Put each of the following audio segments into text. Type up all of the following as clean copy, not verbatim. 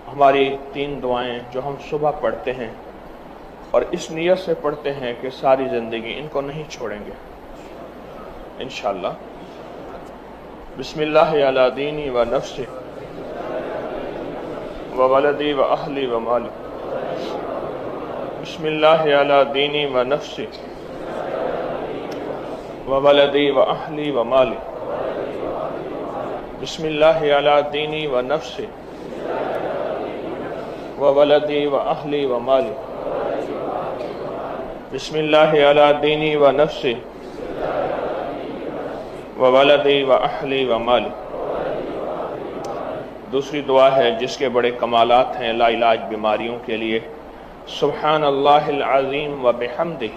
ہماری 3 دعائیں جو ہم صبح پڑھتے ہیں اور اس نیت سے پڑھتے ہیں کہ ساری زندگی ان کو نہیں چھوڑیں گے انشاءاللہ۔ بسم اللہ علی دینی و نفسی و ولدی و اہلی و مالی۔ بسم اللہ علی دینی و نفسی و ولدی و اہلی و مالی۔ بسم اللہ علی دینی و نفسی و ولدی و اہلی و مالی۔ بسم اللہ علی دینی و نفسی و ولدی و اہلی و مالی۔ دوسری دعا ہے جس کے بڑے کمالات ہیں لا علاج بیماریوں کے لیے۔ سبحان اللہ العظیم و بحمدہ،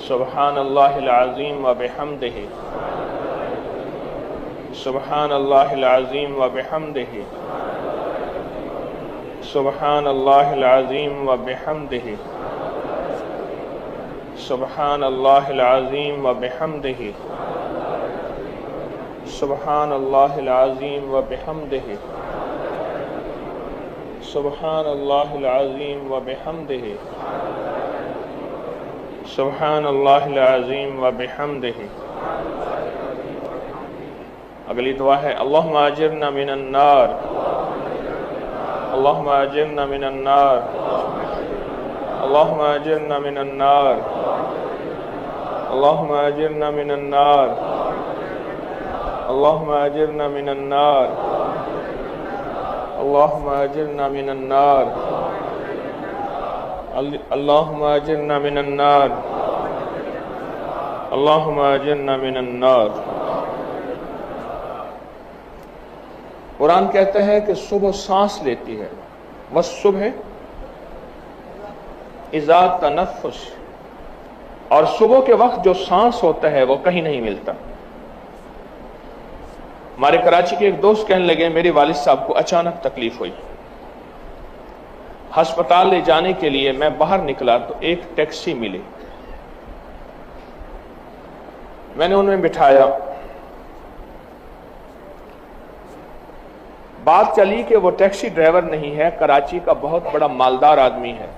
سبحان اللہ العظیم و بحمدہ، سبحان اللہ العظیم و بحمدہ، سبحان اللہ العظیم و بحمدہ، سبحان اللہ العظیم و بحمدہ، سبحان اللہ العظیم و بحمدہ، سبحان اللہ العظیم و بحمدہ، سبحان اللہ العظیم و بحمدہ۔ اگلی دعا ہے اللہم اجرنا من النار، اللہم اجرنا من النار، اللہم اجرنا من النار، اللہم اجرنا من النار، اللہم اجرنا من النار، اللہم اجرنا من النار، اللہم اجرنا من النار، اللہم اجرنا من النار۔ قرآن کہتے ہیں کہ صبح سانس لیتی ہے، والصبح اذا تنفس، اور صبح کے وقت جو سانس ہوتا ہے وہ کہیں نہیں ملتا۔ ہمارے کراچی کے ایک دوست کہنے لگے میرے والد صاحب کو اچانک تکلیف ہوئی، ہسپتال لے جانے کے لیے میں باہر نکلا تو ایک ٹیکسی ملی، میں نے ان میں بٹھایا، بات چلی کہ وہ ٹیکسی ڈرائیور نہیں ہے، کراچی کا بہت بڑا مالدار آدمی ہے،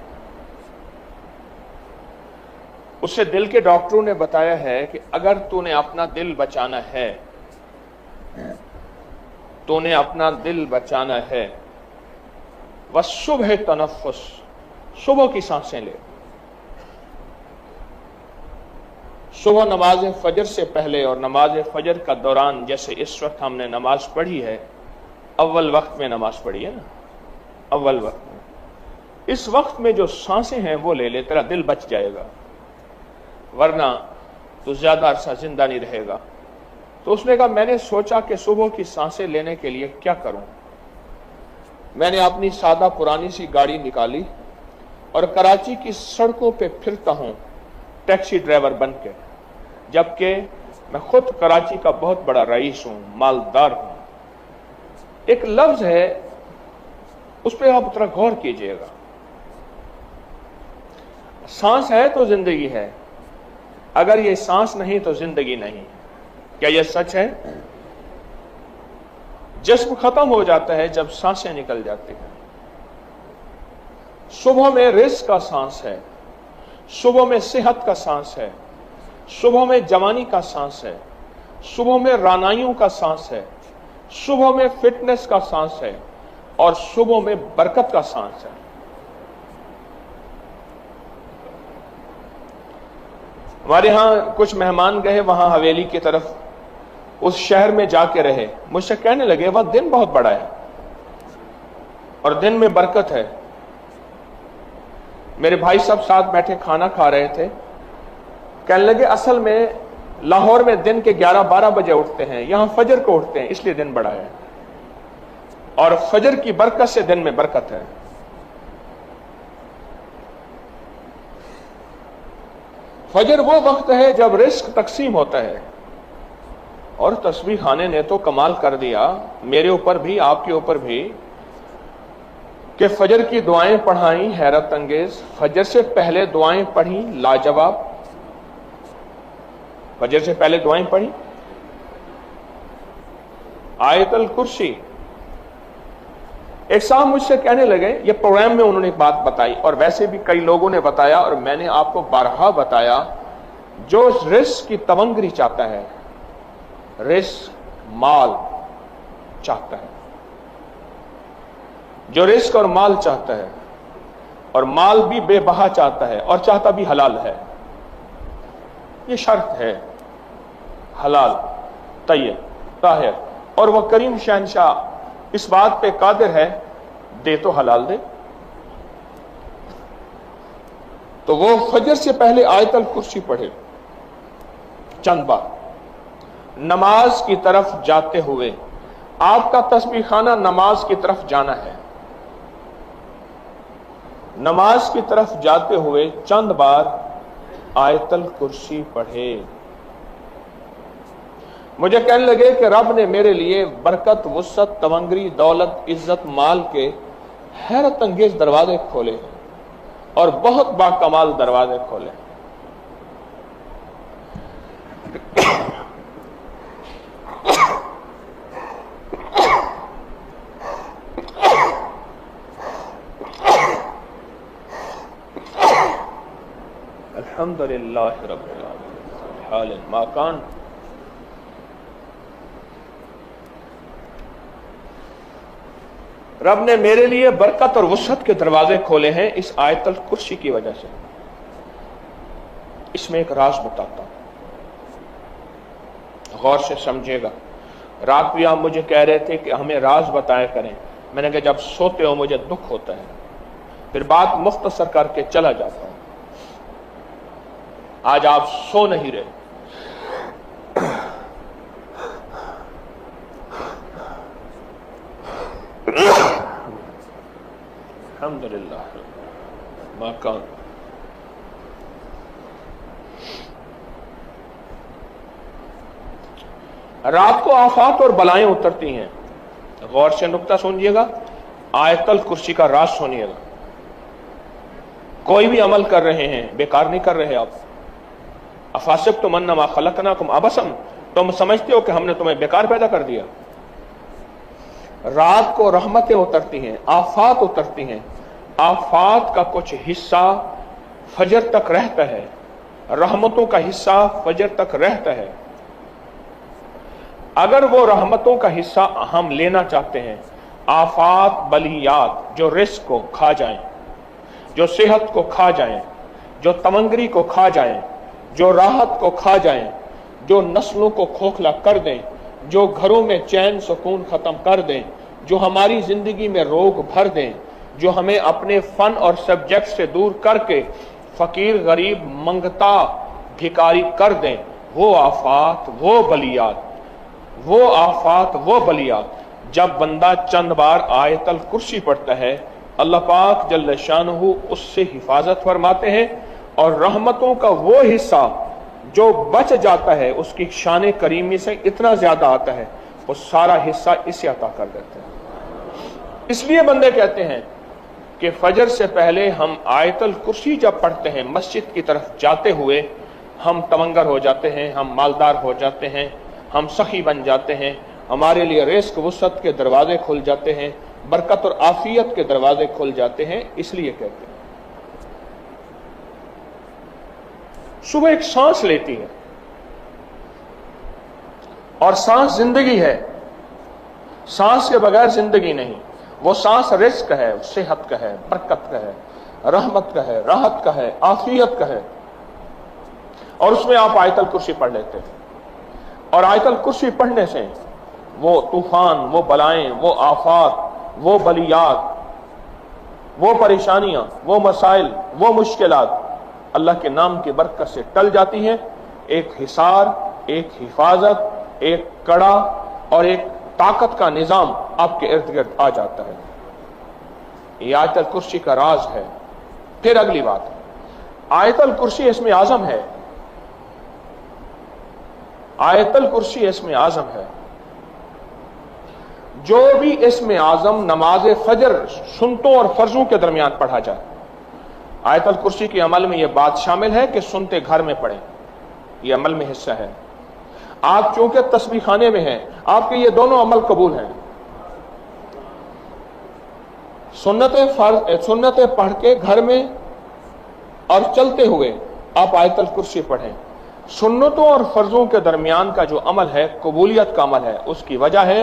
اس سے دل کے ڈاکٹروں نے بتایا ہے کہ اگر تو نے اپنا دل بچانا ہے، تو نے اپنا دل بچانا ہے، والصبح تنفس، صبح کی سانسیں لے۔ صبح نماز فجر سے پہلے اور نماز فجر کا دوران، جیسے اس وقت ہم نے نماز پڑھی ہے، اول وقت میں نماز پڑھی ہے نا، اول وقت میں، اس وقت میں جو سانسیں ہیں وہ لے لے، تیرا دل بچ جائے گا، ورنہ تو زیادہ عرصہ زندہ نہیں رہے گا۔ تو اس نے کہا میں نے سوچا کہ صبح کی سانسیں لینے کے لیے کیا کروں، میں نے اپنی سادہ پرانی سی گاڑی نکالی اور کراچی کی سڑکوں پہ پھرتا ہوں ٹیکسی ڈرائیور بن کے، جبکہ میں خود کراچی کا بہت بڑا رئیس ہوں، مالدار ہوں۔ ایک لفظ ہے اس پہ آپ ذرا غور کیجئے گا، سانس ہے تو زندگی ہے، اگر یہ سانس نہیں تو زندگی نہیں۔ کیا یہ سچ ہے؟ جسم ختم ہو جاتا ہے جب سانسیں نکل جاتی ہیں۔ صبح میں رزق کا سانس ہے، صبح میں صحت کا سانس ہے، صبح میں جوانی کا سانس ہے، صبح میں رانائیوں کا سانس ہے، صبح میں فٹنس کا سانس ہے، اور صبح میں برکت کا سانس ہے۔ ہمارے ہاں کچھ مہمان گئے وہاں حویلی کی طرف، اس شہر میں جا کے رہے، مجھ سے کہنے لگے وہاں دن بہت بڑا ہے اور دن میں برکت ہے۔ میرے بھائی سب ساتھ بیٹھے کھانا کھا رہے تھے، کہنے لگے اصل میں لاہور میں دن کے 11-12 بجے اٹھتے ہیں، یہاں فجر کو اٹھتے ہیں، اس لیے دن بڑا ہے، اور فجر کی برکت سے دن میں برکت ہے۔ فجر وہ وقت ہے جب رزق تقسیم ہوتا ہے، اور تسبیح خانے نے تو کمال کر دیا، میرے اوپر بھی آپ کے اوپر بھی، کہ فجر کی دعائیں پڑھائیں حیرت انگیز، فجر سے پہلے دعائیں پڑھیں لاجواب، فجر سے پہلے دعائیں پڑھیں، آیت الکرسی ایک صاحب مجھ سے کہنے لگے، یہ پروگرام میں انہوں نے ایک بات بتائی اور ویسے بھی کئی لوگوں نے بتایا اور میں نے آپ کو بارہا بتایا، جو رزق کی تونگری چاہتا ہے، رزق مال چاہتا ہے، جو رزق اور مال چاہتا ہے اور مال بھی بے بہا چاہتا ہے اور چاہتا بھی حلال ہے، یہ شرط ہے، حلال طیب طاہر، اور وہ کریم شہنشاہ اس بات پہ قادر ہے، دے تو حلال دے۔ تو وہ فجر سے پہلے آیت الکرسی پڑھے چند بار، نماز کی طرف جاتے ہوئے، آپ کا تسبیح خانہ نماز کی طرف جانا ہے، نماز کی طرف جاتے ہوئے چند بار آیت الکرسی پڑھے۔ مجھے کہنے لگے کہ رب نے میرے لیے برکت، وسعت، تونگری، دولت، عزت، مال کے حیرت انگیز دروازے کھولے اور بہت با کمال دروازے کھولے۔ الحمدللہ رب العالمین حال ما کان۔ رب نے میرے لیے برکت اور وسعت کے دروازے کھولے ہیں اس آیت الکرسی کی وجہ سے۔ اس میں ایک راز بتاتا ہوں، غور سے سمجھے گا۔ رات بھی آپ مجھے کہہ رہے تھے کہ ہمیں راز بتایا کریں، میں نے کہا جب سوتے ہو مجھے دکھ ہوتا ہے، پھر بات مختصر کر کے چلا جاتا ہوں۔ آج آپ سو نہیں رہے، الحمدللہ ما کان۔ رات کو آفات اور بلائیں اترتی ہیں، غور سے نکتہ سنیے گا، آیت الکرسی کا راز سنیے گا۔ کوئی بھی عمل کر رہے ہیں بیکار نہیں کر رہے آپ۔ افحسبتم انما خلقناکم عبثا، تم سمجھتے ہو کہ ہم نے تمہیں بیکار پیدا کر دیا؟ رات کو رحمتیں اترتی ہیں، آفات اترتی ہیں، آفات کا کچھ حصہ فجر تک رہتا ہے، رحمتوں کا حصہ فجر تک رہتا ہے۔ اگر وہ رحمتوں کا حصہ ہم لینا چاہتے ہیں، آفات بلیات جو رزق کو کھا جائیں، جو صحت کو کھا جائیں، جو تونگری کو کھا جائیں، جو راحت کو کھا جائیں، جو نسلوں کو کھوکھلا کر دیں، جو گھروں میں چین سکون ختم کر دیں، جو ہماری زندگی میں روگ بھر دیں، جو ہمیں اپنے فن اور سبجیکٹ سے دور کر کے فقیر غریب منگتا بھکاری کر دیں، وہ آفات وہ بلیات، وہ آفات وہ بلیات، جب بندہ چند بار آیت الکرسی پڑھتا ہے، اللہ پاک جل شانہ اس سے حفاظت فرماتے ہیں، اور رحمتوں کا وہ حصہ جو بچ جاتا ہے اس کی شان کریمی سے اتنا زیادہ آتا ہے، وہ سارا حصہ اسے عطا کر دیتے ہیں۔ اس لیے بندے کہتے ہیں کہ فجر سے پہلے ہم آیت الکرسی جب پڑھتے ہیں مسجد کی طرف جاتے ہوئے، ہم تونگر ہو جاتے ہیں، ہم مالدار ہو جاتے ہیں، ہم سخی بن جاتے ہیں، ہمارے لیے رزق وسعت کے دروازے کھل جاتے ہیں، برکت اور عافیت کے دروازے کھل جاتے ہیں۔ اس لیے کہتے ہیں صبح ایک سانس لیتی ہے، اور سانس زندگی ہے، سانس کے بغیر زندگی نہیں۔ وہ سانس رزق ہے، صحت کا ہے، برکت کا ہے، رحمت کا ہے، راحت کا ہے، عافیت کا ہے، اور اس میں آپ آیت الکرسی پڑھ لیتے ہیں۔ اور آیت الکرسی پڑھنے سے وہ طوفان، وہ بلائیں، وہ آفات، وہ بلیات، وہ پریشانیاں، وہ مسائل، وہ مشکلات اللہ کے نام کی برکت سے ٹل جاتی ہیں۔ ایک حصار، ایک حفاظت، ایک کڑا اور ایک طاقت کا نظام آپ کے ارد گرد آ جاتا ہے۔ یہ آیت الکرسی کا راز ہے۔ پھر اگلی بات، آیت الکرسی اسم اعظم ہے، آیت الکرسی اسم اعظم ہے۔ جو بھی اسم اعظم نماز فجر سنتوں اور فرضوں کے درمیان پڑھا جائے، آیت الکرسی کے عمل میں یہ بات شامل ہے کہ سنتے گھر میں پڑھیں، یہ عمل میں حصہ ہے۔ آپ چونکہ تسبیح خانے میں ہیں، آپ کے یہ دونوں عمل قبول ہیں۔ सुन्नतें पढ़ के घर में और चलते हुए आप आयतल कुर्सी पढ़ें। सुन्नतों और फर्जों के दरमियान का जो अमल है कबूलियत का अमल है, उसकी वजह है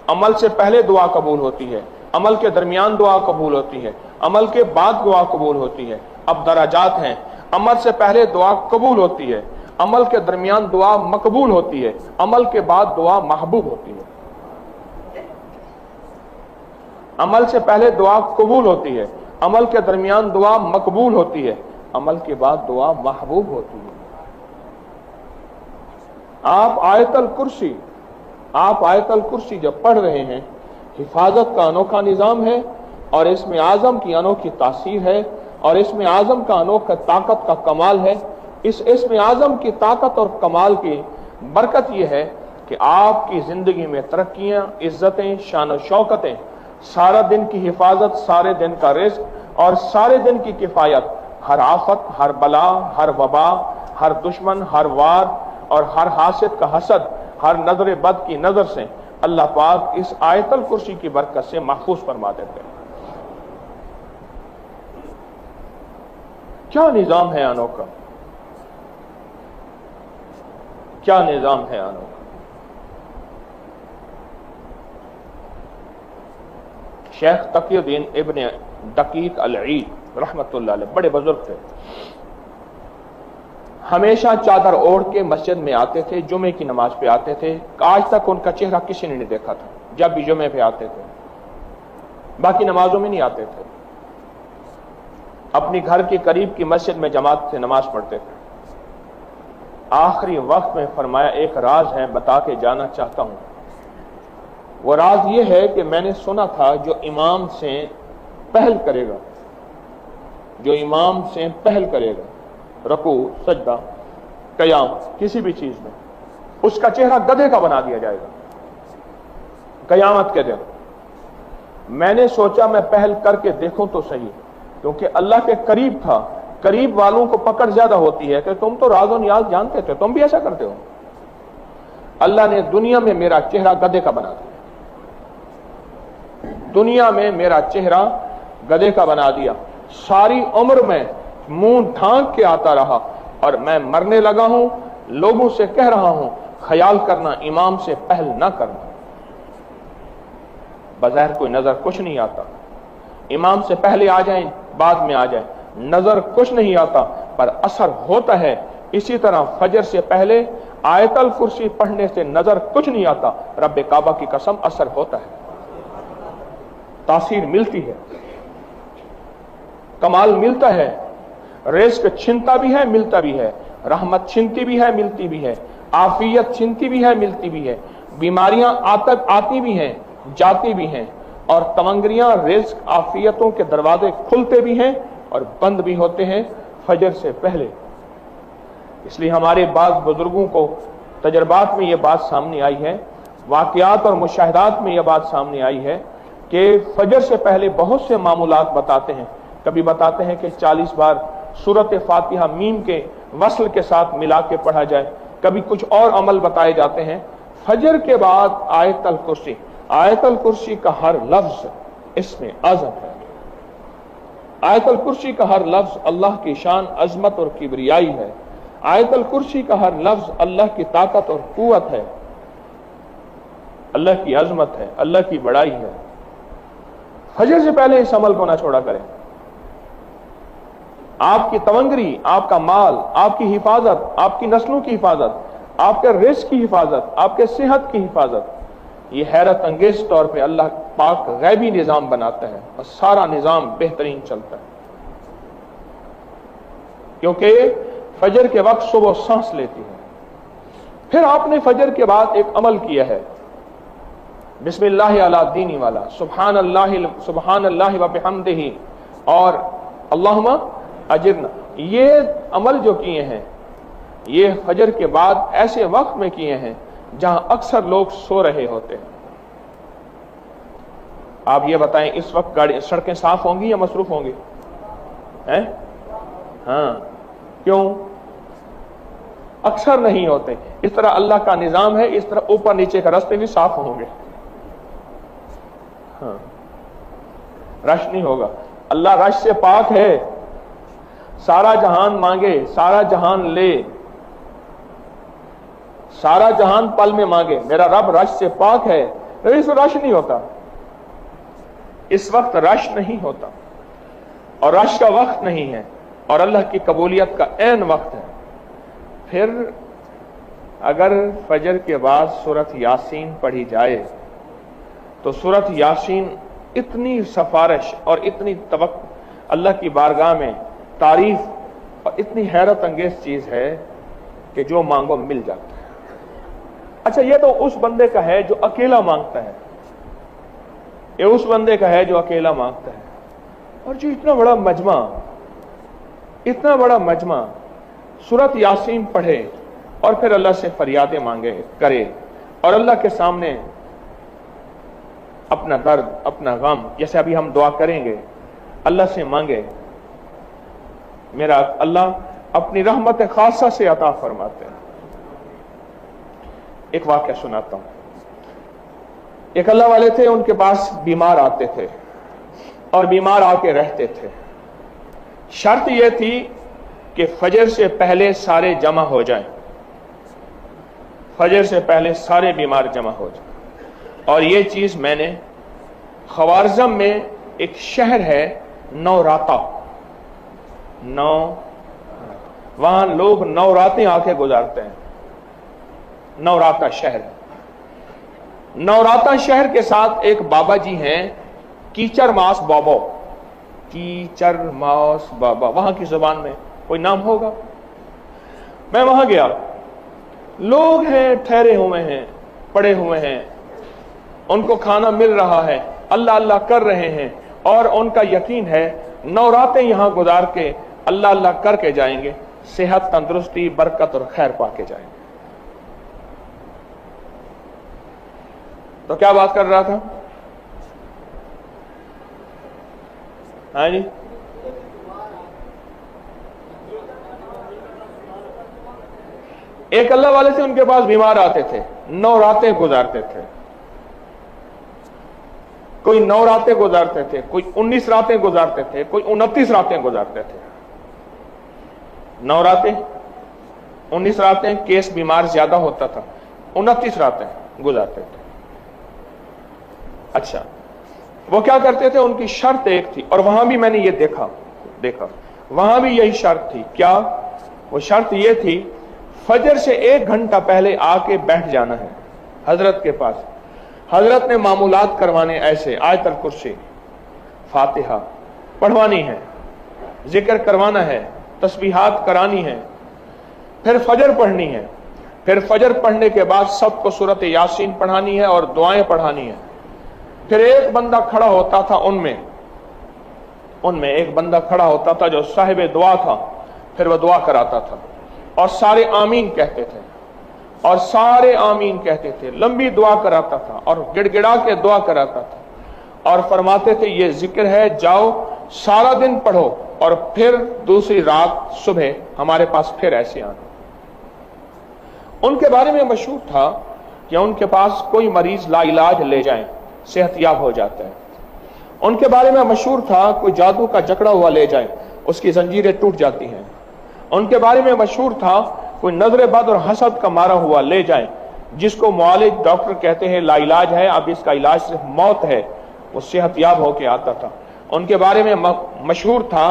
अमल से पहले दुआ कबूल होती है, अमल के दरमियान दुआ कबूल होती है, अमल के बाद दुआ कबूल होती है। अब दराजात हैं, अमल से पहले दुआ कबूल होती है, अमल के दरमियान दुआ मकबूल होती है, अमल के बाद दुआ महबूब होती है। अमल से पहले दुआ कबूल होती है, अमल के दरमियान दुआ मकबूल होती है, अमल के बाद दुआ महबूब होती है। आप आयतल कुर्सी जब पढ़ रहे हैं, हिफाजत का अनोखा निजाम है और इसमें आजम की अनोखी तासीर है और इसमें आजम का अनोखा ताकत का कमाल है। इसमें आजम की ताकत और कमाल की बरकत यह है कि आपकी जिंदगी में तरक्कियां, इज्जतें, शान शौकतें, सारा दिन की हिफाजत, सारे दिन का रिज़्क और सारे दिन की किफायत, हर आफत, हर बला, हर वबा, हर दुश्मन, हर वार और हर हासिद का हसद, हर नजर बद की नजर से अल्लाह पाक इस आयतल कुर्सी की बरकत से महफूज फरमा देते हैं। क्या निजाम है अनोखा, क्या निजाम है अनोखा। शेख तकीउद्दीन इब्न दकीक अल-ईद रहमतुल्लाह अलैह बड़े बुजुर्ग थे, हमेशा चादर ओढ़ के मस्जिद में आते थे, जुमे की नमाज पे आते थे। आज तक उनका चेहरा किसी ने नहीं देखा था जब भी जुमे पे आते थे, बाकी नमाजों में नहीं आते थे। अपनी घर के करीब की मस्जिद में जमात से नमाज पढ़ते थे। आखिरी वक्त में फरमाया एक राज है, बता के जाना चाहता हूं। वो राज ये है कि मैंने सुना था जो इमाम से पहल करेगा, जो इमाम से पहल करेगा रकू, सजदा, कयाम, किसी भी चीज में, उसका चेहरा गधे का बना दिया जाएगा कयामत के दिन। मैंने सोचा मैं पहल करके देखूं तो सही, क्योंकि अल्लाह के करीब था। करीब वालों को पकड़ ज्यादा होती है कि तुम तो राज़ो नियाज जानते थे, तुम भी ऐसा करते हो। अल्लाह ने दुनिया में मेरा चेहरा गधे का बना दिया, दुनिया में मेरा चेहरा गधे का बना दिया। सारी उम्र में मुंह ढांक के आता रहा और मैं मरने लगा हूं, लोगों से कह रहा हूं ख्याल करना इमाम से पहल ना करना। बज़ाहिर कोई नजर कुछ नहीं आता, इमाम से पहले आ जाएं बाद में आ जाए, नजर कुछ नहीं आता पर असर होता है। इसी तरह फजर से पहले आयतल कुर्सी पढ़ने से नजर कुछ नहीं आता, रब्बे काबा की कसम असर होता है, तासीर मिलती है, कमाल मिलता है, रिज़्क छिनता भी है मिलता भी है, रहमत छिनती भी है मिलती भी है, आफियत छिनती भी है मिलती भी है, बीमारियां आती भी हैं जाती भी हैं, और तमंगरियां, रिज़्क, आफियतों के दरवाजे खुलते भी हैं और बंद भी होते हैं फजर से पहले। इसलिए हमारे बाद बुजुर्गों को तजर्बात में यह बात सामने आई है, वाक़यात और मुशाहिदात में यह बात सामने आई है कि फजर से पहले बहुत से मामूलात बताते हैं। कभी बताते हैं कि 40 बार सूरत फातिहा मीम के वस्ल के साथ मिला के पढ़ा जाए, कभी कुछ और अमल बताए जाते हैं। फजर के बाद आयतल कुर्सी, आयतल कुर्सी का हर लफ्ज इसमें आज़म है। आयतल कुर्सी का हर लफ्ज अल्लाह की शान, अजमत और किबरियाई है। आयतल कुर्सी का हर लफ्ज अल्लाह की ताकत और कुव्वत है, अल्लाह की अजमत है, अल्लाह की बड़ाई है। फजर से पहले इस अमल को ना छोड़ा करें। आपकी तवंगरी, आपका माल, आपकी हिफाजत, आपकी नस्लों की हिफाजत, आपके रिज़्क की हिफाजत, आपके सेहत की हिफाजत, ये हैरत अंगेज तौर पे अल्लाह पाक गैबी निज़ाम बनाता है और सारा निज़ाम बेहतरीन चलता है। क्योंकि फजर के वक्त सुबह सांस लेती है। फिर आपने फजर के बाद एक अमल किया है, बिस्मिल्लाह अला दीनी वाला, सुभान अल्लाह व बिहम्दिही और अल्लाहुम्मा अजिरना। ये अमल जो किए हैं ये फजर के बाद ऐसे वक्त में किए हैं जहां अक्सर लोग सो रहे होते हैं। आप ये बताएं इस वक्त सड़कें साफ होंगी या मसरूफ होंगी? हैं? हाँ, क्यों? अक्सर नहीं होते। इस तरह अल्लाह का निजाम है, इस तरह ऊपर नीचे का रास्ते भी साफ होंगे। हाँ, रश नहीं होगा। अल्लाह रश से पाक है, सारा जहान मांगे सारा जहान ले, सारा जहान पल में मांगे, मेरा रब रश से पाक है, इस रश नहीं होता, इस वक्त रश नहीं होता और रश का वक्त नहीं है और अल्लाह की कबूलियत का ऐन वक्त है। फिर अगर फजर के बाद सूरत यासीन पढ़ी जाए तो सूरत यासीन इतनी सफारिश और इतनी अल्लाह की बारगाह में तारीफ और इतनी हैरत अंगेज चीज है कि जो मांगो मिल जाता है। अच्छा, ये तो उस बंदे का है जो अकेला मांगता है, ये उस बंदे का है जो अकेला मांगता है। और जो इतना बड़ा मजमा सूरत यासीन पढ़े और फिर अल्लाह से फरियादें मांगे करे और अल्लाह के सामने अपना दर्द अपना गम, जैसे अभी हम दुआ करेंगे, अल्लाह से मांगे, मेरा अल्लाह अपनी रहमत खासा से अता फरमाते हैं। एक वाक़या सुनाता हूं। एक अल्लाह वाले थे, उनके पास बीमार आते थे और बीमार आके रहते थे। शर्त यह थी कि फजर से पहले सारे जमा हो जाएं, फजर से पहले सारे बीमार जमा हो जाएं। और ये चीज मैंने ख्वारिज़म में एक शहर है नौराता, वहां लोग नौरातें आके गुजारते हैं। नौराता शहर, नौराता शहर के साथ एक बाबा जी हैं, कीचर मास बाबा, कीचर मास बाबा, वहां की जुबान में कोई नाम होगा। मैं वहां गया, लोग हैं, ठहरे हुए हैं, पड़े हुए हैं, उनको खाना मिल रहा है, अल्लाह अल्लाह कर रहे हैं और उनका यकीन है नौरातें यहां गुजार के अल्लाह अल्लाह करके जाएंगे, सेहत तंदुरुस्ती बरकत और खैर पाके जाएंगे। तो क्या बात कर रहा था? हाँ जी, एक अल्लाह वाले से उनके पास बीमार आते थे, 9 रातें गुजारते थे। कोई 9 रातें गुजारते थे, कोई 19 रातें गुजारते थे, कोई 29 रातें गुजारते थे। 9 रातें, 19 रातें, केस बीमार ज्यादा होता था, 29 रातें गुजारते थे। अच्छा, वो क्या करते थे? उनकी शर्त एक थी, और वहां भी मैंने ये देखा वहां भी यही शर्त थी। क्या वो शर्त ये थी? फजर से 1 घंटा पहले आके बैठ जाना है हजरत के पास। हजरत ने मामूलात करवाने ऐसे, आयतल कुर्सी, फातिहा पढ़वानी है, जिक्र करवाना है, तस्बीहात करानी है, फिर फजर पढ़नी है, फिर फजर पढ़ने के बाद सबको सूरत यासीन पढ़ानी है और दुआएं पढ़ानी है। फिर एक बंदा खड़ा होता था, उनमें एक बंदा खड़ा होता था जो साहिब दुआ था, फिर वह दुआ कराता था और सारे आमीन कहते थे, और सारे आमीन कहते थे, लंबी दुआ कराता था और गिड़गिड़ा के दुआ कराता था और फरमाते थे ये जिक्र है, जाओ सारा दिन पढ़ो और फिर दूसरी रात सुबह हमारे पास फिर ऐसे आना। उनके बारे में मशहूर था कि उनके पास कोई मरीज लाइलाज ले जाए, सेहतयाब हो जाता है। उनके बारे में मशहूर था कोई जादू का जकड़ा हुआ ले जाए, उसकी जंजीरें टूट जाती हैं। उनके बारे में मशहूर था कोई नजर बद और हसद का मारा हुआ ले जाए, जिसको मुआलिज डॉक्टर कहते हैं लाइलाज है, अब इसका इलाज सिर्फ मौत है, वो सेहतयाब होके आता था। उनके बारे में मशहूर था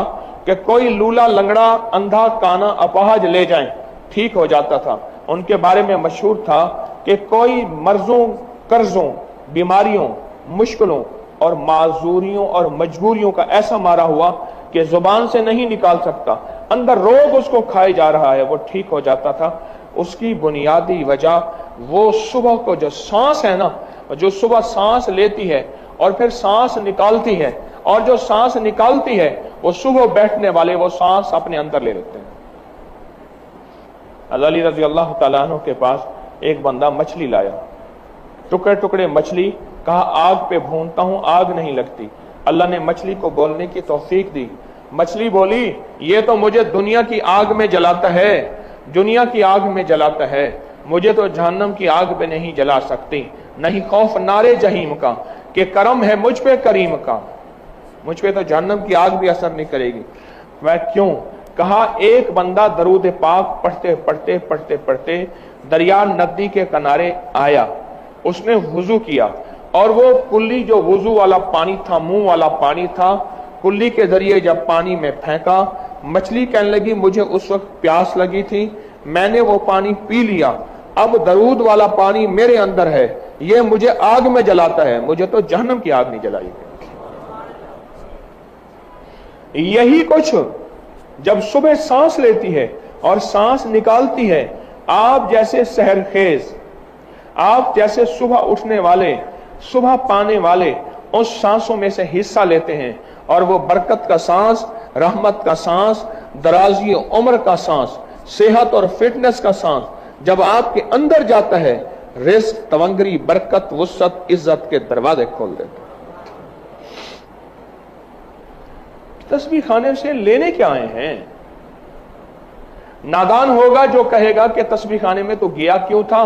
कि कोई लूला लंगड़ा अंधा काना अपाहज ले जाए, ठीक हो जाता था। उनके बारे में मशहूर था कि कोई मर्जों, कर्जों, बीमारियों, मुश्किलों और माजूरियों और मजबूरियों का ऐसा मारा हुआ कि जुबान से नहीं निकाल सकता, अंदर रोग उसको खाए जा रहा है, वो ठीक हो जाता था। उसकी बुनियादी वजह वो सुबह को जो सांस है ना, जो सुबह सांस लेती है और फिर सांस निकालती है, और जो सांस निकालती है वो सुबह बैठने वाले वो सांस अपने अंदर ले लेते हैं। अली रजी अल्लाह तआला अन्हु के पास एक बंदा मछली लाया, टुकड़े टुकड़े मछली, कहा आग पे भूनता हूं, आग नहीं लगती। अल्लाह ने मछली को बोलने की तौफीक दी। मछली बोली ये तो मुझे दुनिया की आग में जलाता है, दुनिया की आग में जलाता है, मुझे तो जहन्नम की आग पे नहीं जला सकती। नहीं खौफ नारे जहीम का कि करम है मुझ पे करीम का। मुझ पे तो जहन्नम की आग भी असर नहीं करेगी। मैं क्यों? कहा एक बंदा दरूद पाक पढ़ते पढ़ते पढ़ते पढ़ते दरिया नदी के किनारे आया, उसने वुजू किया और वो कुल्ली जो वुजू वाला पानी था, मुंह वाला पानी था, कुल्ली के जरिए जब पानी में फेंका, मछली कहने लगी मुझे उस वक्त प्यास लगी थी, मैंने वो पानी पी लिया, अब दरूद वाला पानी मेरे अंदर है, ये मुझे आग में जलाता है, मुझे तो जहन्नम की आग नहीं जलाई। यही कुछ जब सुबह सांस लेती है और सांस निकालती है, आप जैसे सहरखेज, आप जैसे सुबह उठने वाले, सुबह पाने वाले उस सांसों में से हिस्सा लेते हैं और वो बरकत का सांस, रहमत का सांस, दराजी उम्र का सांस, सेहत और फिटनेस का सांस जब आपके अंदर जाता है, रिस्क, तवंगरी, बरकत, वुसअत, इज्जत के दरवाजे खोल देता है। तस्बीह खाने से लेने क्या आए हैं? नादान होगा जो कहेगा कि तस्बीह खाने में तो गया क्यों था,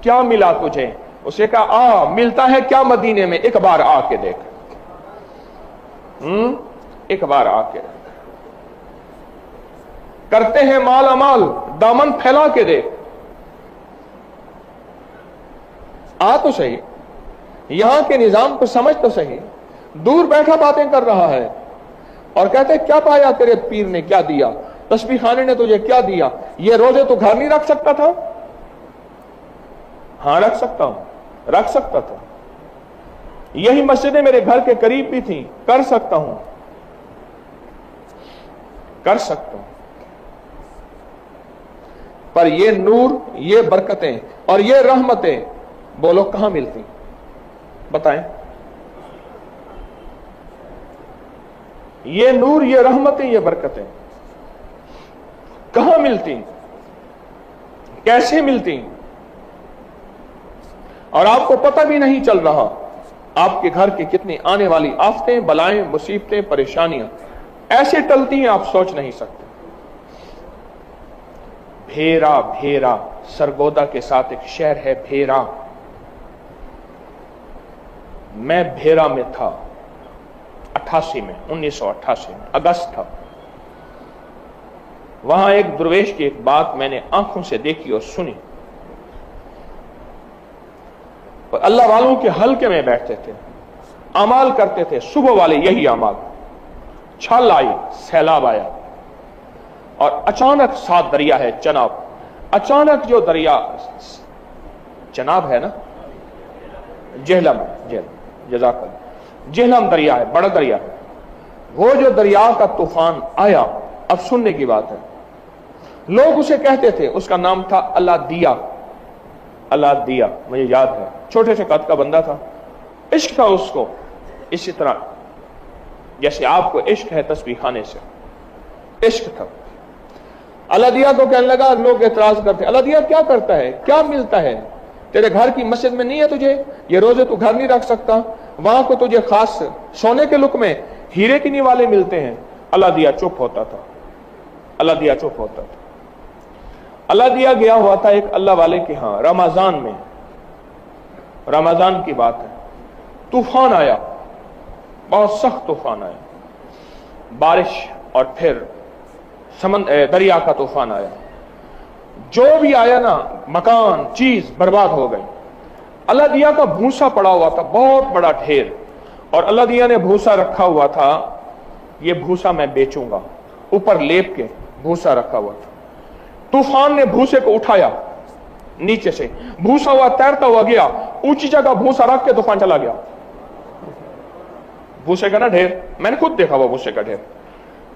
क्या मिला तुझे? उसे कहा आ मिलता है क्या मदीने में, एक बार आके देख, एक बार आके करते हैं माल अमाल, दामन फैला के देख, आ तो सही, यहां के निजाम को समझ तो सही। दूर बैठा बातें कर रहा है और कहते क्या पाया तेरे पीर ने, क्या दिया, तस्बीह खाने ने तुझे क्या दिया, ये रोजे तो घर नहीं रख सकता था? हां रख सकता हूं, रख सकता था, यही मस्जिदें मेरे घर के करीब भी थी, कर सकता हूं, कर सकता हूं, पर ये नूर, ये बरकतें और ये रहमतें बोलो कहां मिलती? बताएं। ये नूर, ये रहमतें, ये बरकतें कहां मिलती, कैसे मिलती? और आपको पता भी नहीं चल रहा आपके घर की कितनी आने वाली आफतें, बलाएं, मुसीबतें, परेशानियां ऐसे टलती हैं आप सोच नहीं सकते। भेरा, भेरा सरगोदा के साथ एक शहर है भेरा, मैं भेरा में था 88 में, 1988 में अगस्त था। वहां एक दरवेश की एक बात मैंने आंखों से देखी और सुनी। अल्लाह वालों के हल्के में बैठते थे, अमाल करते थे, सुबह वाले यही अमाल। छल आई, सैलाब आया और अचानक साथ दरिया है चनाब, अचानक जो दरिया चनाब है ना, जेहलम, जजाकल जेहलम दरिया है, बड़ा दरिया है, वो जो दरिया का तूफान आया, अब सुनने की बात है, लोग उसे कहते थे, उसका नाम था अल्लाह दिया, अल्लाह दिया, मुझे याद है, छोटे से कद का बंदा था, इश्क था उसको, इसी तरह जैसे आपको इश्क है तस्बीह खाने से, इश्क था। अल्लाह दिया को कहने लगा, लोग एतराज करते, अल्लाह दिया क्या करता है, क्या मिलता है, तेरे घर की मस्जिद में नहीं है तुझे, ये रोजे तू घर नहीं रख सकता, वहां को तुझे खास सोने के लुक में हीरे की निवाले मिलते हैं। अल्लाह दिया चुप होता था, अल्लाह दिया चुप होता था। अल्लाह दिया गया हुआ था एक अल्लाह वाले के यहां रमजान में, रमजान की बात है, तूफान आया, बहुत सख्त तूफान आया, बारिश और फिर दरिया का तूफान आया, जो भी आया ना मकान चीज बर्बाद हो गई। अल्लाह दिया का भूसा पड़ा हुआ था, बहुत बड़ा ढेर, और अल्लाह दिया ने भूसा रखा हुआ था, ये भूसा मैं बेचूंगा, ऊपर लेप के भूसा रखा हुआ था। तूफान ने भूसे को उठाया नीचे से, भूसा हुआ तैरता हुआ गया, ऊंची जगह भूसा रख के तूफान चला गया। भूसे का ना ढेर, मैंने खुद देखा वो भूसे का ढेर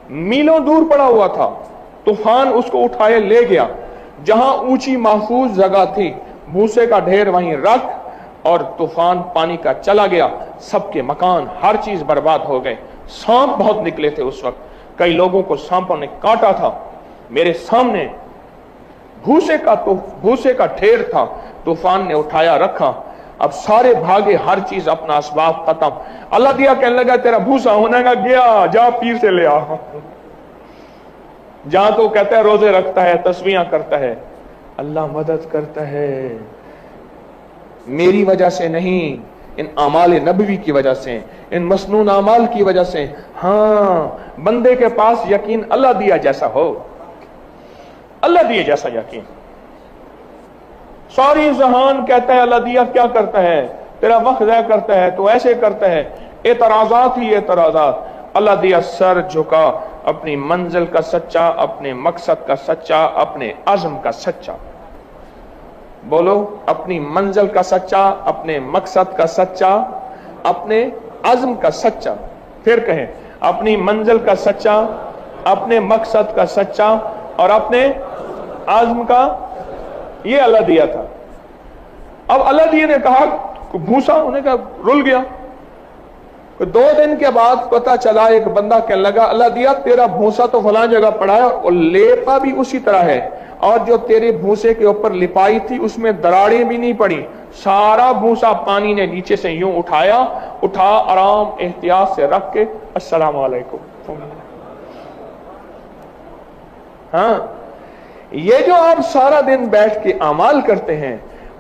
मीलों दूर पड़ा हुआ था, तूफान उसको उठाए ले गया, जहां ऊंची महफूज जगह थी, भूसे का ढेर वहीं रख, और तूफान पानी का चला गया, सबके मकान हर चीज बर्बाद हो गए। सांप बहुत निकले थे उस वक्त, कई लोगों को सांपों ने काटा था। मेरे सामने भूसे का ढेर था, तूफान ने उठाया रखा, अब सारे भागे, हर चीज अपना असबाब खत्म। अल्लाह दिया कहने लगा तेरा भूसा होने का गया, जा पीर से ले आ। जहां तो कहता है रोजे रखता है, तस्बीहां करता है, अल्लाह मदद करता है, मेरी वजह से नहीं, इन आमाल नबवी की वजह से, इन मसनून अमाल की वजह से। हाँ, बंदे के पास यकीन अल्लाह दिया जैसा हो, अल्लाह दिए जैसा यकीन। सारी जहान कहता है अल्लाह दिया क्या करता है, तेरा वक्त ज़ाया करता है, तो ऐसे करता है, एतराजात ही एतराजात। अल्लाह दिया सर झुका, अपनी मंजिल का सच्चा, अपने मकसद का सच्चा, अपने अज़्म का सच्चा। बोलो, अपनी मंजिल का सच्चा, अपने मकसद का सच्चा, अपने अज़्म का सच्चा। फिर कहें, अपनी मंजिल का सच्चा, अपने मकसद का सच्चा और अपने अज़्म का। ये अल्लाह दिया था। अब अल्लाह दिया ने कहा भूसा, उन्हें कहा रुल गया। 2 दिन के बाद पता चला, एक बंदा कहने लगा अल्लाह दिया तेरा भूसा तो फलां जगह पड़ा है और लेपा भी उसी तरह है, और जो तेरे भूसे के ऊपर लिपाई थी उसमें दरारें भी नहीं पड़ी। सारा भूसा पानी ने नीचे से यूं उठा आराम एहतियात से रख के अस्सलाम वालेकुम। हाँ, ये जो आप सारा दिन बैठ के अमाल करते हैं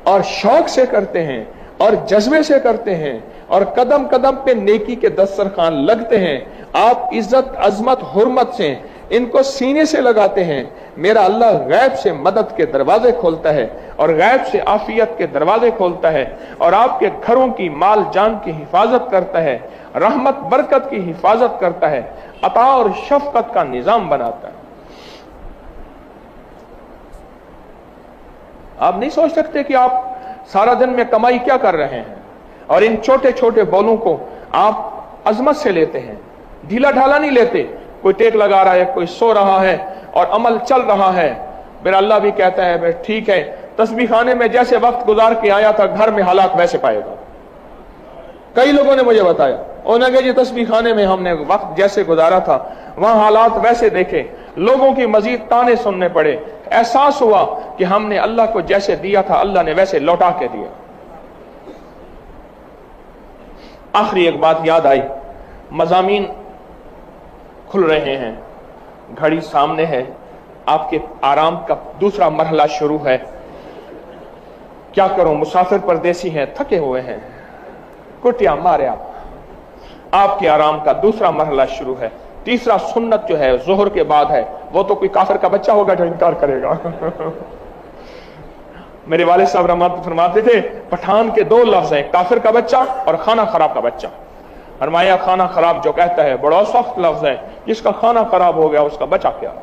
और शौक से करते हैं और जज्बे से करते हैं और कदम कदम पे नेकी के दस्तरखान लगते हैं, आप इज्जत अजमत हुर्मत से इनको सीने से लगाते हैं, मेरा अल्लाह गैब से मदद के दरवाजे खोलता है और गैब से आफियत के दरवाजे खोलता है और आपके घरों की माल जान की हिफाजत करता है, रहमत बरकत की हिफाजत करता है, अता और शफकत का निजाम बनाता है। आप नहीं सोच सकते कि आप सारा दिन में कमाई क्या कर रहे हैं, और इन छोटे छोटे बोलों को आप अजमत से लेते हैं, ढीला ढाला नहीं लेते। कोई टेक लगा रहा है, कोई सो रहा है और अमल चल रहा है। मेरा अल्लाह भी कहता है ठीक है, तस्बीह खाने में जैसे वक्त गुजार के आया था घर में हालात वैसे पाएगा। कई लोगों ने मुझे बताया, उन्होंने कहा जी तस्बीह खाने में हमने वक्त जैसे गुजारा था वहां हालात वैसे देखे, लोगों की मजीद ताने सुनने पड़े, एहसास हुआ कि हमने अल्लाह को जैसे दिया था अल्लाह ने वैसे लौटा के दिया। आखिरी एक बात याद आई, मज़ामीन खुल रहे हैं, घड़ी सामने है, आपके आराम का दूसरा मरहला शुरू है। क्या करूं, मुसाफिर परदेसी हैं, थके हुए हैं, कुटिया मारे आपके आराम का दूसरा मरहला शुरू है। तीसरा सुन्नत जो है जोहर के बाद है, वो तो कोई काफिर का बच्चा होगा जो इनकार करेगा। मेरे वाले साहब रहमत फरमाते थे पठान के 2 लफ्ज हैं, काफिर का बच्चा और खाना खराब का बच्चा। फरमाया खाना खराब जो कहता है बड़ा सख्त लफ्ज है, जिसका खाना खराब हो गया उसका बचा क्या।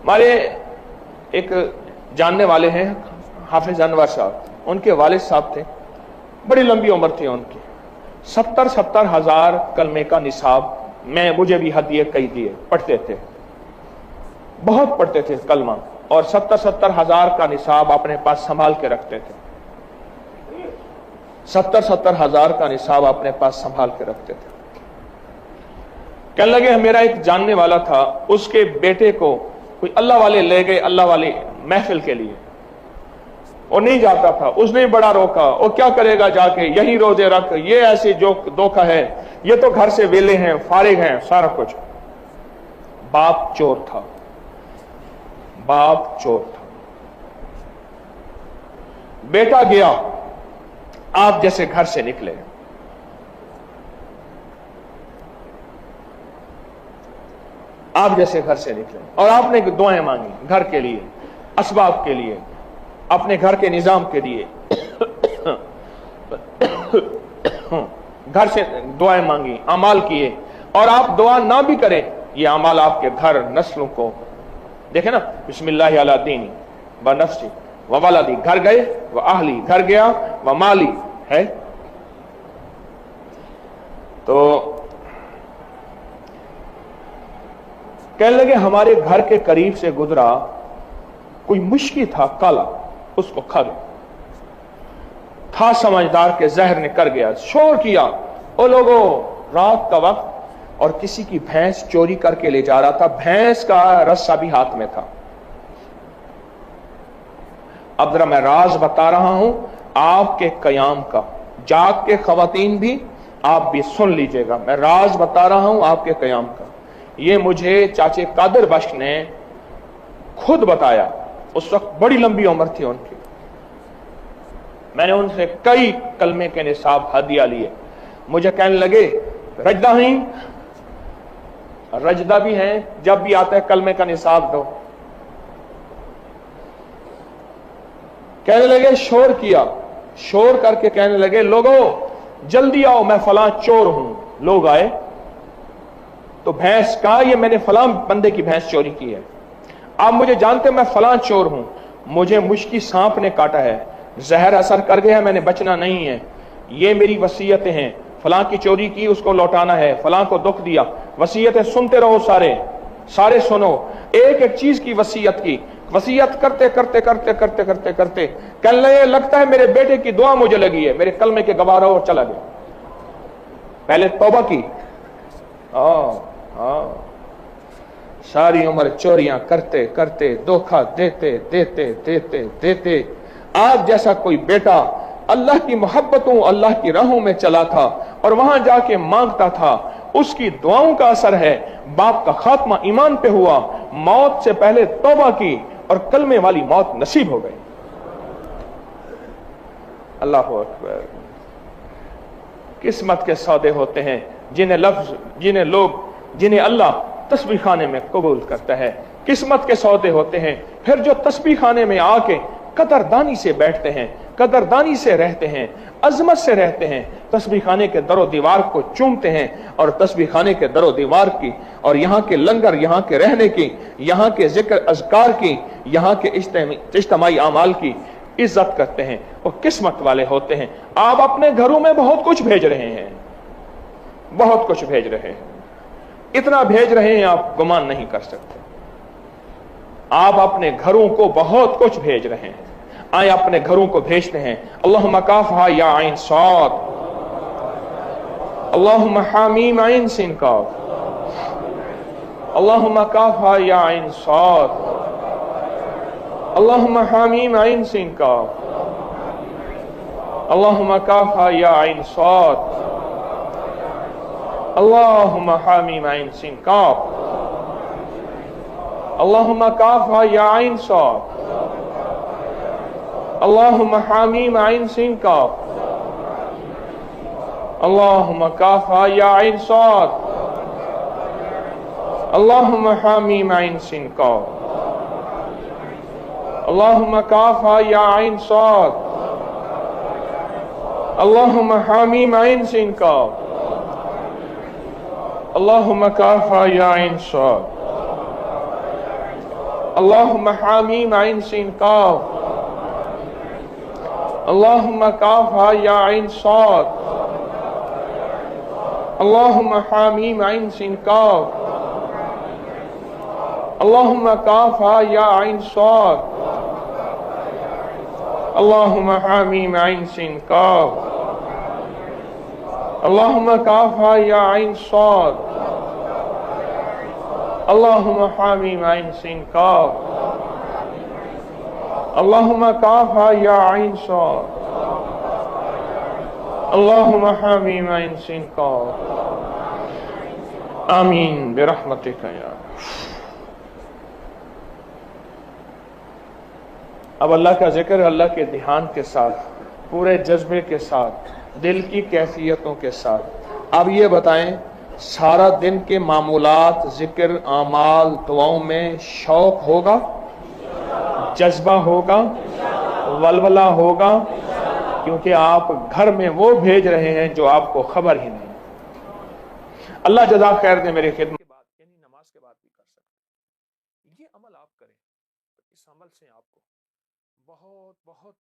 हमारे एक जानने वाले हैं हाफिज अनवर साहब, उनके वालिद साहब थे, बड़ी लंबी उम्र थी उनकी, 70-70 हजार कलमे का निसाब, मुझे भी हदिये कई दिए, पढ़ते थे, बहुत पढ़ते थे कलमा, और 70-70 हजार का निसाब अपने पास संभाल के रखते थे। 70-70 हजार का निसाब अपने पास संभाल के रखते थे। कहने लगे मेरा एक जानने वाला था, उसके बेटे को कोई अल्लाह वाले ले गए, अल्लाह वाली महफिल के लिए, वो नहीं जाता था, उसने बड़ा रोका, वो क्या करेगा जाके, यही रोजे रख, ये ऐसी जो धोखा है, ये तो घर से वेले हैं, फारिग हैं, सारा कुछ। बाप चोर था, बाप चोर था। बेटा गया, आप जैसे घर से निकले, आप जैसे घर से निकले और आपने दुआएं मांगी घर के लिए, असबाब के लिए, अपने घर के निजाम के लिए, घर से दुआएं मांगी, अमाल किए, और आप दुआ ना भी करें, ये अमाल आपके घर नस्लों को देखे ना, बिस्मिल्लाह अला दीनी व नफ्सी व वलदी, घर गए व आहली, घर गया व माली है। तो कहने लगे हमारे घर के करीब से गुजरा कोई मुश्की था काला, उसको खा गया, था समझदार के जहर ने कर गया, शोर किया, ओ लोगों रात का वक्त, और किसी की भैंस चोरी करके ले जा रहा था, भैंस का रस्सा भी हाथ में था। अब जरा मैं राज बता रहा हूं आपके कयाम का, जाग के खवातीन भी आप भी सुन लीजिएगा, मैं राज बता रहा हूं आपके कयाम का। ये मुझे चाचे कादिर बख्श ने खुद बताया, उस वक्त बड़ी लंबी उम्र थी उनकी। میں نے ان سے کئی کلمے کے نصاب ہدیہ لیے. مجھے کہنے لگے رجدہ ہیں؟ رجدہ بھی ہیں، جب بھی آتا ہے کلمے کا نصاب دو. کہنے لگے شور کیا، شور کر کے کہنے لگے لوگو جلدی آؤ میں فلاں چور ہوں. لوگ آئے تو بھینس کہا یہ میں نے فلاں بندے کی بھینس چوری کی ہے. آپ مجھے جانتے میں فلاں چور ہوں، مجھے مشکی سانپ نے کاٹا ہے، زہر اثر کر گیا، میں نے بچنا نہیں ہے، یہ میری وصیتیں ہیں، فلاں کی چوری کی اس کو لوٹانا ہے، فلاں کو دکھ دیا. وصیتیں سنتے رہو، سارے سنو. ایک ایک چیز کی وصیت کی. وصیت کرتے کرتے کرتے کرتے کرتے کرتے کہنے لگتا ہے میرے بیٹے کی دعا مجھے لگی ہے، میرے کلمے کے گواہ رہو، اور چلا گیا. پہلے توبہ کی، ساری عمر چوریاں کرتے کرتے دھوکہ دیتے دیتے دیتے دیتے آج جیسا کوئی بیٹا اللہ کی محبتوں اللہ کی راہوں میں چلا تھا اور وہاں جا کے مانگتا تھا، اس کی دعاؤں کا اثر ہے باپ کا خاتمہ ایمان پہ ہوا، موت سے پہلے توبہ کی اور کلمے والی موت نصیب ہو گئی. اللہ اکبر. قسمت کے سودے ہوتے ہیں جنہیں اللہ تسبیح خانے میں قبول کرتا ہے. قسمت کے سودے ہوتے ہیں پھر جو تسبیح خانے میں آ کے قدردانی سے بیٹھتے ہیں، قدردانی سے رہتے ہیں، عظمت سے رہتے ہیں، تسبیح خانے کے در و دیوار کو چومتے ہیں اور تسبیح خانے کے در و دیوار کی اور یہاں کے لنگر، یہاں کے رہنے کی، یہاں کے ذکر اذکار کی، یہاں کے اجتماعی اعمال کی عزت کرتے ہیں. وہ قسمت والے ہوتے ہیں. آپ اپنے گھروں میں بہت کچھ بھیج رہے ہیں، بہت کچھ بھیج رہے ہیں، اتنا بھیج رہے ہیں آپ گمان نہیں کر سکتے. آپ اپنے گھروں کو بہت کچھ بھیج رہے ہیں. آئے اپنے گھروں کو بھیجتے ہیں. اللہم کافہا یا عین صاد، اللہم حامیم عین سین کاف، اللہم کافہا یا عین صاد، اللہم حامیم عین سین کاف، اللہم کافہا یا عین صاد، اللہم حامیم عین سین کاف، اللہم کافہا یا عین صاد، اللہم حامیم عین سین کاف، اللہم کافہا یا عین صاد، اللہم حامیم عین سین کاف، اللہم کافہا یا عین صاد، اللہم حامیم عین سین کاف، اللہم کافہا یا عین صاد، اللہم حامیم عین سین کاف، اللہم کافہا یا عین صاد، اللہم حامیم عین سین کاف، اللہم کافہا یا عین صاد، اللہم حامیم عین سین کاف، اللہم کافہا یا عین صاد، اللہم حامیم عین سین کاف، اللہم کافہا یا عین صاد، اللہم حامیم عین سین کاف. آمین برحمتک یا. اب اللہ کا ذکر اللہ کے دھیان کے ساتھ، پورے جذبے کے ساتھ، دل کی کیفیتوں کے ساتھ. اب یہ بتائیں سارا دن کے معمولات، ذکر، اعمال، دعاؤں میں شوق ہوگا، جذبہ ہوگا، ولولہ ہوگا، کیونکہ آپ گھر میں وہ بھیج رہے ہیں جو آپ کو خبر ہی نہیں. اللہ جزاک خیر دے میرے خدمت کے بعد، یعنی نماز کے بعد بھی کر سکتے. یہ عمل آپ کریں، اس عمل سے آپ کو بہت بہت